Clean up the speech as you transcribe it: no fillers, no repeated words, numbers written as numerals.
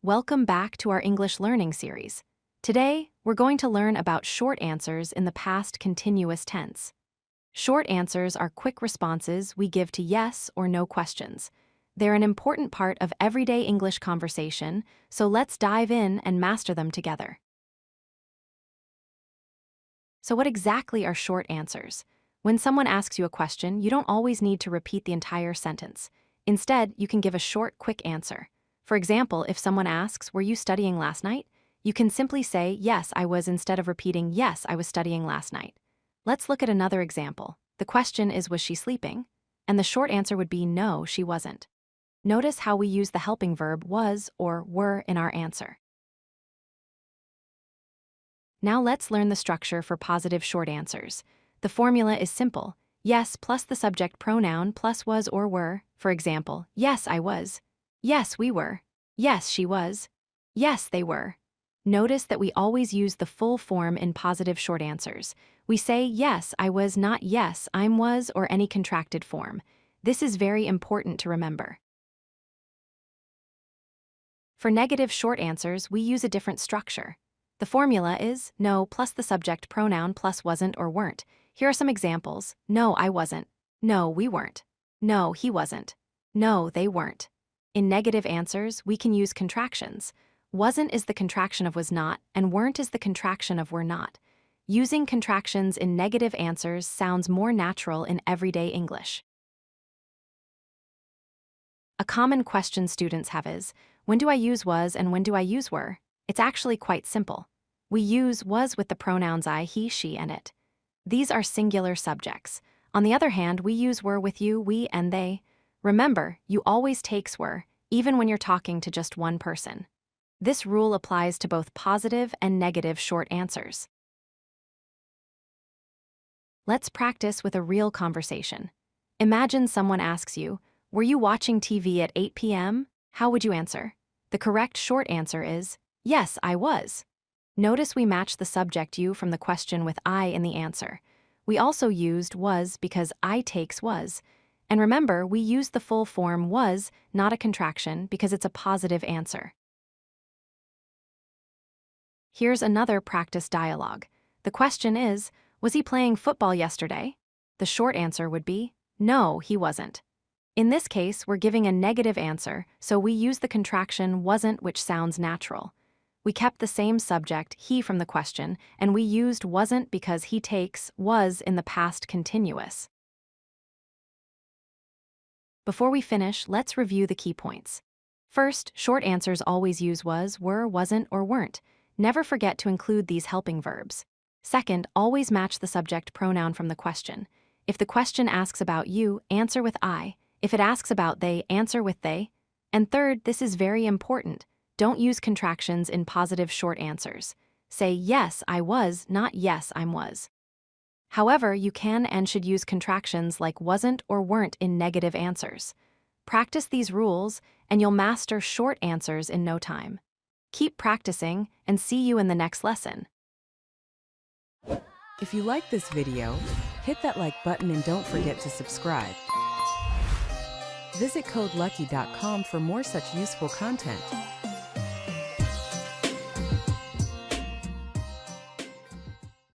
Welcome back to our English learning series. Today, we're going to learn about short answers in the past continuous tense. Short answers are quick responses we give to yes or no questions. They're an important part of everyday English conversation, so let's dive in and master them together. So what exactly are short answers? When someone asks you a question, you don't always need to repeat the entire sentence. Instead, you can give a short, quick answer. For example, if someone asks, "Were you studying last night?" you can simply say, "Yes, I was," instead of repeating, "Yes, I was studying last night." Let's look at another example. The question is, "Was she sleeping?" And the short answer would be, "No, she wasn't." Notice how we use the helping verb was or were in our answer. Now let's learn the structure for positive short answers. The formula is simple. Yes plus the subject pronoun plus was or were. For example, yes, I was. Yes, we were. Yes, she was. Yes, they were. Notice that we always use the full form in positive short answers. We say yes, I was, not yes, I'm, was, or any contracted form. This is very important to remember. For negative short answers, we use a different structure. The formula is no plus the subject pronoun plus wasn't or weren't. Here are some examples. No, I wasn't. No, we weren't. No, he wasn't. No, they weren't. In negative answers, we can use contractions. Wasn't is the contraction of was not, and weren't is the contraction of were not. Using contractions in negative answers sounds more natural in everyday English. A common question students have is, when do I use was and when do I use were? It's actually quite simple. We use was with the pronouns I, he, she, and it. These are singular subjects. On the other hand, we use were with you, we, and they. Remember, you always takes were, even when you're talking to just one person. This rule applies to both positive and negative short answers. Let's practice with a real conversation. Imagine someone asks you, "Were you watching TV at 8 p.m.?" How would you answer? The correct short answer is, "Yes, I was." Notice we match the subject you from the question with I in the answer. We also used was because I takes was. And remember, we used the full form was, not a contraction, because it's a positive answer. Here's another practice dialogue. The question is, "Was he playing football yesterday?" The short answer would be, "No, he wasn't." In this case, we're giving a negative answer, so we use the contraction wasn't, which sounds natural. We kept the same subject, he, from the question, and we used wasn't because he takes was in the past continuous. Before we finish, let's review the key points. First, short answers always use was, were, wasn't, or weren't. Never forget to include these helping verbs. Second, always match the subject pronoun from the question. If the question asks about you, answer with I. If it asks about they, answer with they. And third, this is very important. Don't use contractions in positive short answers. Say yes, I was, not yes, I'm, was. However, you can and should use contractions like wasn't or weren't in negative answers. Practice these rules, and you'll master short answers in no time. Keep practicing, and see you in the next lesson. If you like this video, hit that like button and don't forget to subscribe. Visit codelucky.com for more such useful content.